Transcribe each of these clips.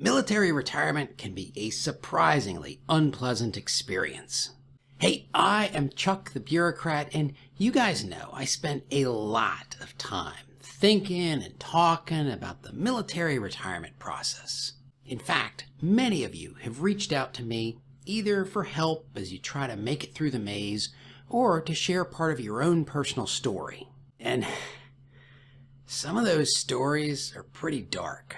Military retirement can be a surprisingly unpleasant experience. Hey, I am Chuck the Bureaucrat, and you guys know I spent a lot of time thinking and talking about the military retirement process. In fact, many of you have reached out to me either for help as you try to make it through the maze or to share part of your own personal story. And some of those stories are pretty dark.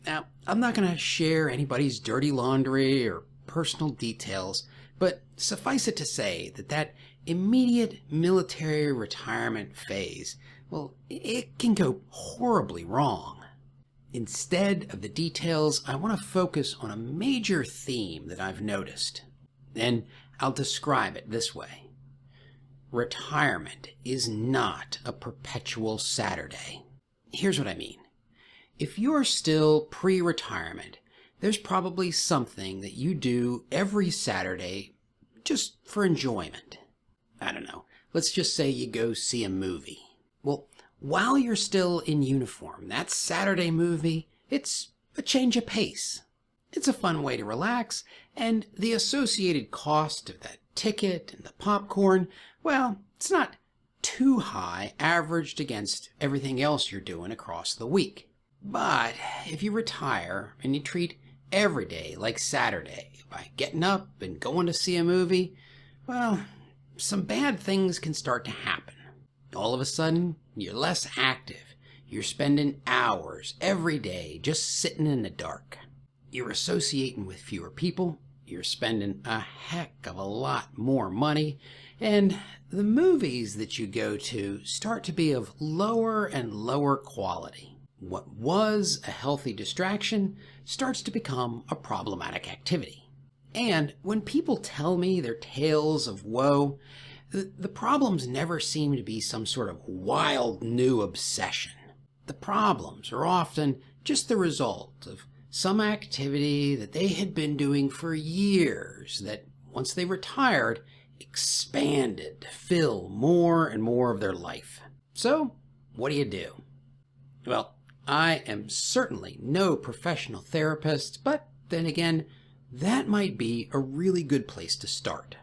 Now, I'm not going to share anybody's dirty laundry or personal details, but suffice it to say that immediate military retirement phase, well, it can go horribly wrong. Instead of the details, I want to focus on a major theme that I've noticed, and I'll describe it this way. Retirement is not a perpetual Saturday. Here's what I mean. If you're still pre-retirement, there's probably something that you do every Saturday just for enjoyment. I don't know, let's just say you go see a movie. Well, while you're still in uniform, that Saturday movie, it's a change of pace. It's a fun way to relax, and the associated cost of that ticket and the popcorn, well, it's not too high averaged against everything else you're doing across the week. But if you retire and you treat every day like Saturday by getting up and going to see a movie, well, some bad things can start to happen. All of a sudden, you're less active. You're spending hours every day just sitting in the dark. You're associating with fewer people. You're spending a heck of a lot more money. And the movies that you go to start to be of lower and lower quality. What was a healthy distraction starts to become a problematic activity. And when people tell me their tales of woe, the problems never seem to be some sort of wild new obsession. The problems are often just the result of some activity that they had been doing for years that, once they retired, expanded to fill more and more of their life. So, what do? Well, I am certainly no professional therapist, but then again, that might be a really good place to start.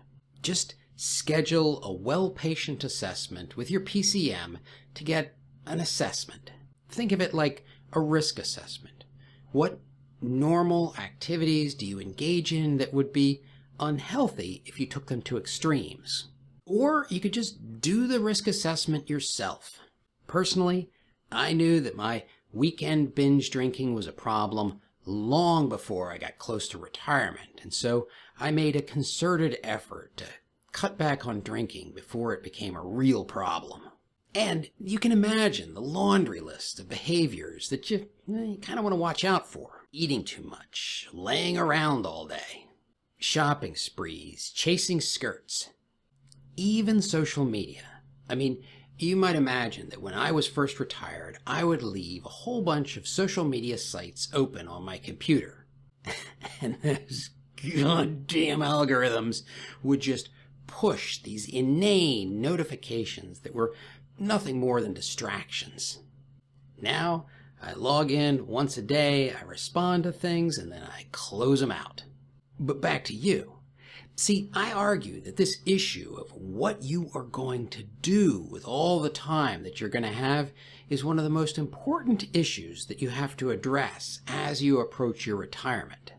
Just schedule a well-patient assessment with your PCM to get an assessment. Think of it like a risk assessment. What normal activities do you engage in that would be unhealthy if you took them to extremes? Or you could just do the risk assessment yourself. Personally, I knew that my weekend binge drinking was a problem long before I got close to retirement, and so I made a concerted effort to cut back on drinking before it became a real problem. And you can imagine the laundry list of behaviors that you kind of want to watch out for. Eating too much, laying around all day, shopping sprees, chasing skirts, even social media. I mean, you might imagine that when I was first retired, I would leave a whole bunch of social media sites open on my computer. And those goddamn algorithms would just push these inane notifications that were nothing more than distractions. Now, I log in once a day, I respond to things, and then I close them out. But back to you. See, I argue that this issue of what you are going to do with all the time that you're going to have is one of the most important issues that you have to address as you approach your retirement.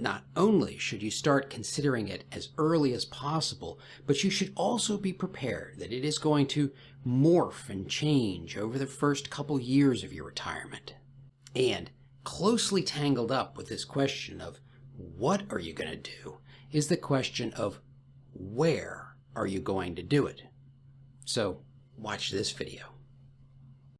Not only should you start considering it as early as possible, but you should also be prepared that it is going to morph and change over the first couple years of your retirement. And closely tangled up with this question of what are you going to do is the question of where are you going to do it. So watch this video.